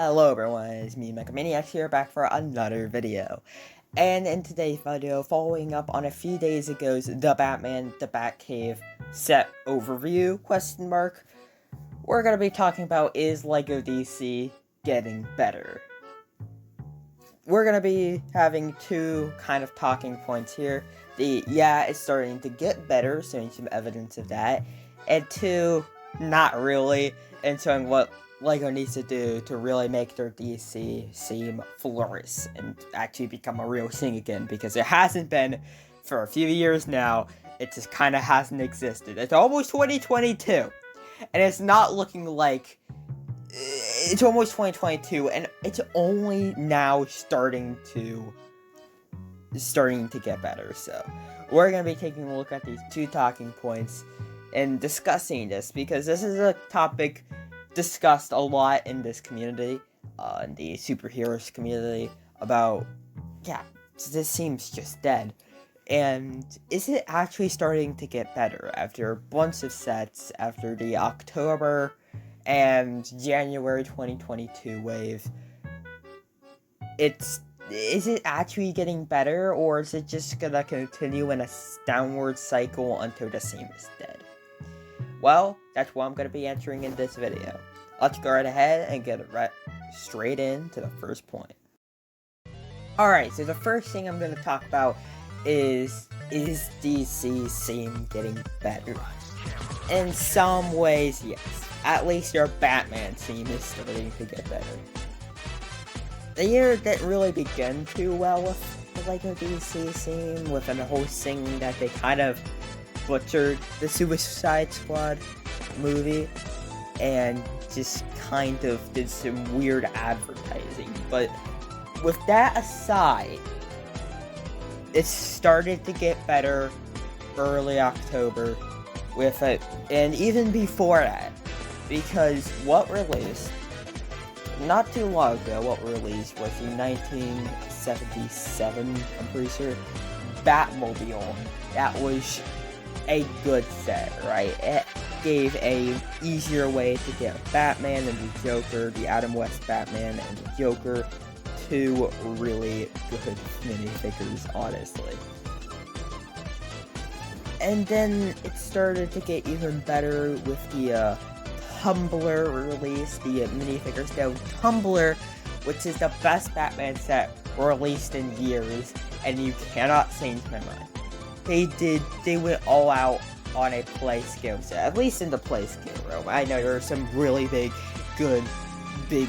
Hello everyone, it's me, Mechamaniac here, back for another video. And in today's video, following up on a few days ago's The Batman, The Batcave set overview, we're gonna be talking about, is LEGO DC getting better? We're gonna be having two kind of talking points here. It's starting to get better, showing some evidence of that. And two, not really, and showing what LEGO needs to do to really make their DC seem flourish and actually become a real thing again, because it hasn't been for a few years now. It just kind of hasn't existed. It's almost 2022, and it's not looking like it's almost 2022, and it's only now starting to get better. So we're going to be taking a look at these two talking points and discussing this, because this is a topic discussed a lot in this community, in the superheroes community, about, this seems just dead. And is it actually starting to get better after a bunch of sets, after the October and January 2022 wave? Is it actually getting better, or is it just gonna continue in a downward cycle until the same is dead? Well, that's what I'm going to be answering in this video. Let's go right ahead and get straight into the first point. Alright, so the first thing I'm going to talk about is DC's theme getting better? In some ways, yes. At least your Batman theme is starting to get better. The year didn't really begin too well with the LEGO DC theme, with the whole thing that they kind of butchered the Suicide Squad movie and just kind of did some weird advertising. But with that aside, it started to get better early October with it, and even before that, because what released not too long ago, was the 1977, I'm pretty sure, Batmobile. That was a good set, right? It gave a easier way to get Batman and the Joker, the Adam West Batman and the Joker, two really good minifigures, honestly. And then it started to get even better with the Tumbler release, the minifigure scale Tumbler, which is the best Batman set released in years, and you cannot change my mind. They went all out on a play scale set, at least in the play scale realm. I know there are some really big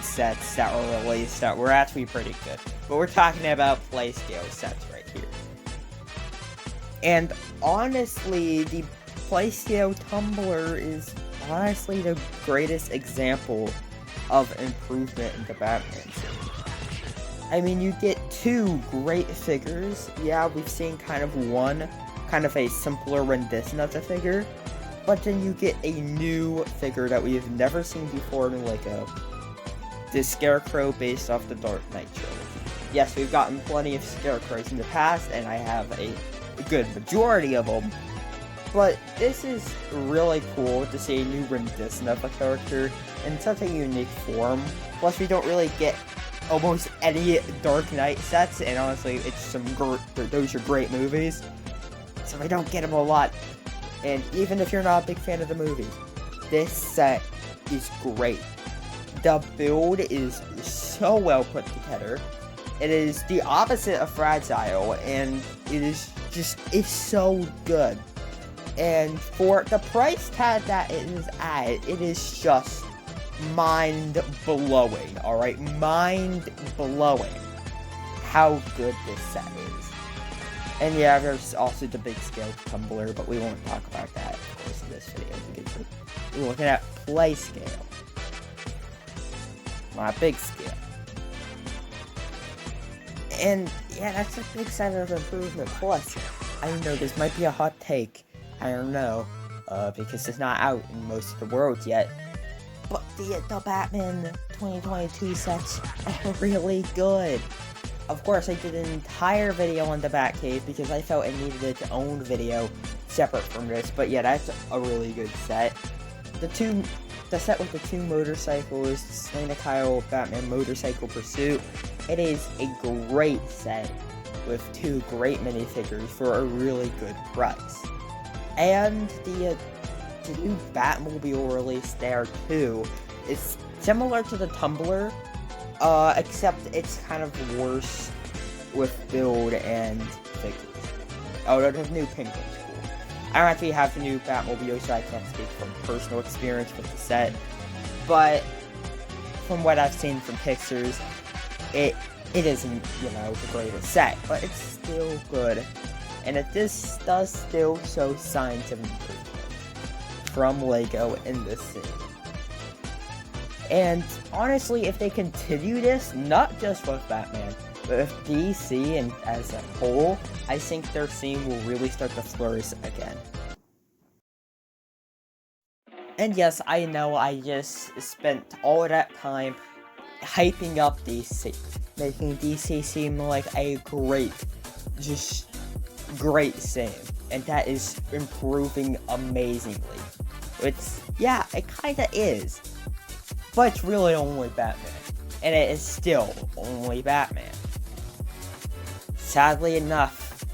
sets that were released that were actually pretty good, but we're talking about play scale sets right here. And honestly, the play scale Tumbler is honestly the greatest example of improvement in the Batman series. I mean, you get two great figures. Yeah, we've seen kind of a simpler rendition of the figure, but then you get a new figure that we've never seen before in LEGO, the Scarecrow based off the Dark Knight trilogy. Yes, we've gotten plenty of Scarecrows in the past, and I have a good majority of them, but this is really cool to see a new rendition of a character in such a unique form. Plus, we don't really get almost any Dark Knight sets, and honestly, those are great movies, so we don't get them a lot. And even if you're not a big fan of the movies, this set is great. The build is so well put together. It is the opposite of fragile, and it's so good. And for the price tag that it is at, it is just mind-blowing, alright? Mind-blowing how good this set is. And yeah, there's also the big scale Tumbler, but we won't talk about that, of course, in this video, because we're looking at play scale, not big scale. And yeah, that's a big set of improvement. Plus, I know this might be a hot take, I don't know, because it's not out in most of the world yet, but the Batman 2022 sets are really good. Of course, I did an entire video on the Batcave because I felt it needed its own video separate from this, but yeah, that's a really good set. The the set with the 2 motorcycles, Selena Kyle Batman Motorcycle Pursuit. It is a great set with 2 great minifigures for a really good price. And the new Batmobile release there too is similar to the Tumbler, except it's kind of worse with build and figures. Oh, the new pink one's cool. I don't actually have the new Batmobile, so I can't speak from personal experience with the set, but from what I've seen from pictures, it isn't, the greatest set, but it's still good, and this does still show signs of improvement from LEGO in this scene. And honestly, if they continue this, not just with Batman, but with DC and as a whole, I think their scene will really start to flourish again. And yes, I know I just spent all that time hyping up DC, making DC seem like a great scene, and that is improving amazingly. Yeah, it kinda is, but it's really only Batman, and it is still only Batman. Sadly enough,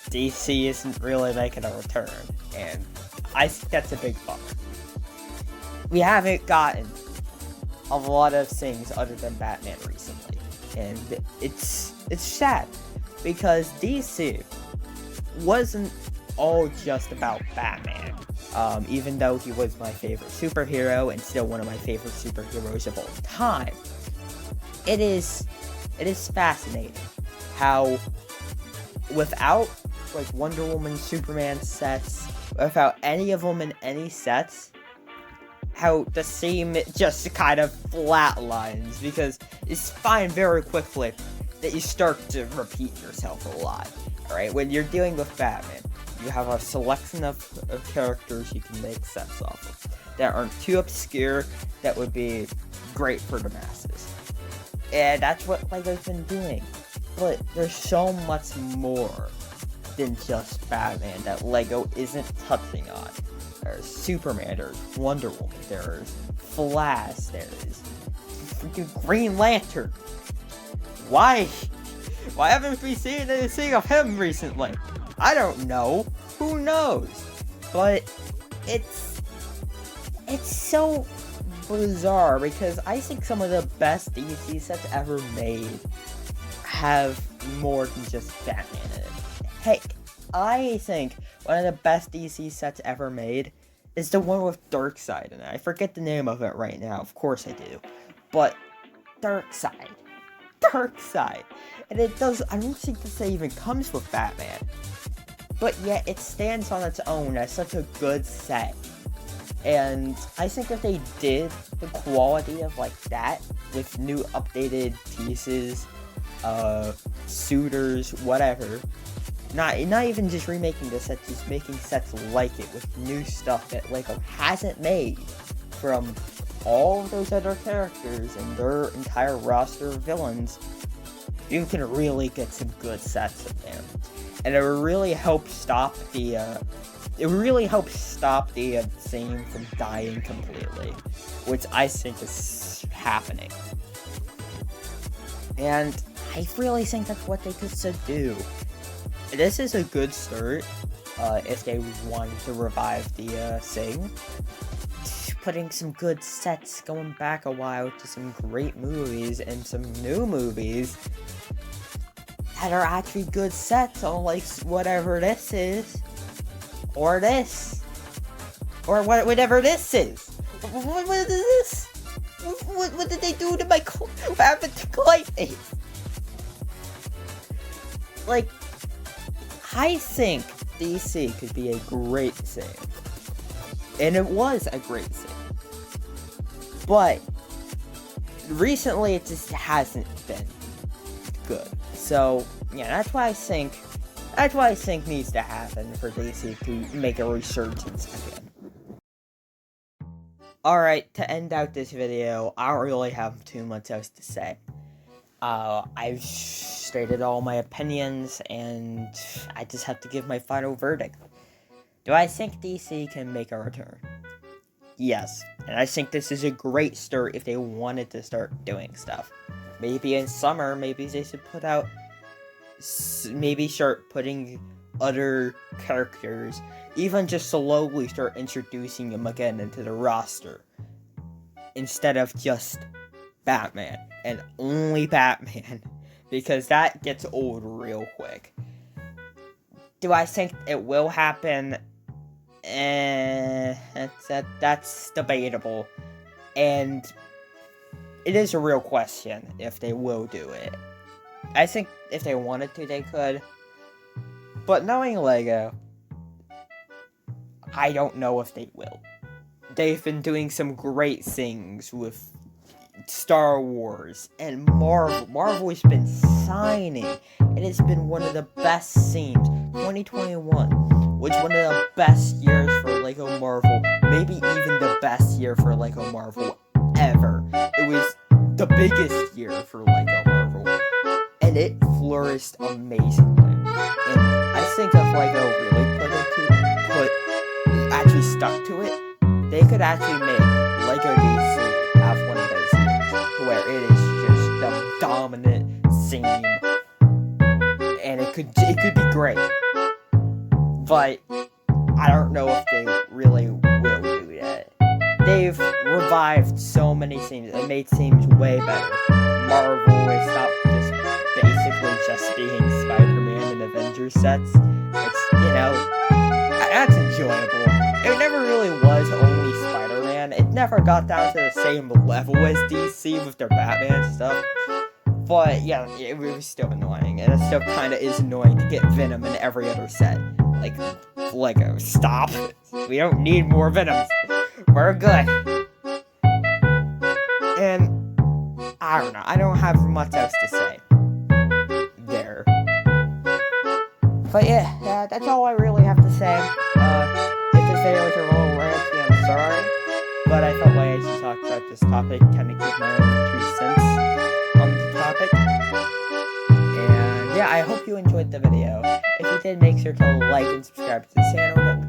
DC isn't really making a return, and I think that's a big bummer. We haven't gotten a lot of things other than Batman recently, and it's sad, because DC wasn't all just about Batman, even though he was my favorite superhero and still one of my favorite superheroes of all time. It is fascinating how without Wonder Woman, Superman sets, without any of them in any sets, how the theme just kind of flatlines, because it's find very quickly that you start to repeat yourself a lot. Alright, when you're dealing with Batman, you have a selection of characters you can make sets off of that aren't too obscure, that would be great for the masses. And that's what LEGO's been doing. But there's so much more than just Batman that LEGO isn't touching on. There's Superman, there's Wonder Woman, there's Flash, there's freaking Green Lantern. Why haven't we seen anything of him recently? I don't know. Who knows? But it's so bizarre, because I think some of the best DC sets ever made have more than just Batman in it. Heck, I think one of the best DC sets ever made is the one with Darkseid in it. I forget the name of it right now. Of course I do. But Darkseid. And it does, I don't think this even comes with Batman. But yet it stands on its own as such a good set. And I think if they did the quality of that with new updated pieces, suitors, whatever, not even just remaking the set, just making sets like it with new stuff that LEGO hasn't made from all of those other characters and their entire roster of villains, you can really get some good sets in there. And it will really help stop the scene from dying completely, which I think is happening. And I really think that's what they could do. This is a good start, if they wanted to revive the thing. Putting some good sets, going back a while to some great movies and some new movies that are actually good sets, unlike whatever this is, or this, or whatever this is. What is this? What did they do to my what happened to Clayface? I think DC could be a great thing. And it was a great thing. But recently it just hasn't been good. So, yeah, that's why I think needs to happen for DC to make a resurgence again. Alright, to end out this video, I don't really have too much else to say. I've stated all my opinions, and I just have to give my final verdict. Do I think DC can make a return? Yes, and I think this is a great start if they wanted to start doing stuff. Maybe in summer, maybe they should put out, maybe start putting other characters, even just slowly start introducing them again into the roster, instead of just Batman, and only Batman, because that gets old real quick. Do I think it will happen? That's debatable, and it is a real question if they will do it. I think if they wanted to, they could, but knowing Lego, I don't know if they will. They've been doing some great things with Star Wars and Marvel. Marvel has been signing. It has been one of the best themes. 2021 was one of the best years for Lego Marvel. Maybe even the best year for Lego Marvel ever. It was the biggest year for Lego Marvel. And it flourished amazingly. And I think if Lego really actually stuck to it, they could actually make Lego DC have one of those years where it is just the dominant theme, and it could be great. But I don't know if they really will do that. They've revived so many themes and made themes way better. Marvel has stopped basically just being Spider-Man and Avengers sets. It's, that's enjoyable. It never really was only Spider-Man. It never got down to the same level as DC with their Batman stuff. But yeah, it was still annoying. And it still kind of is annoying to get Venom in every other set. Like, Lego, stop. We don't need more Venoms. We're good. And, I don't know. I don't have much else to say there. But yeah, that's all I really have to say. If this video was a little ranty, I'm sorry. But I felt like I should talk about this topic, kind of give my own 2 cents on the topic. And yeah, I hope you enjoyed the video. If you did, make sure to like and subscribe to the channel.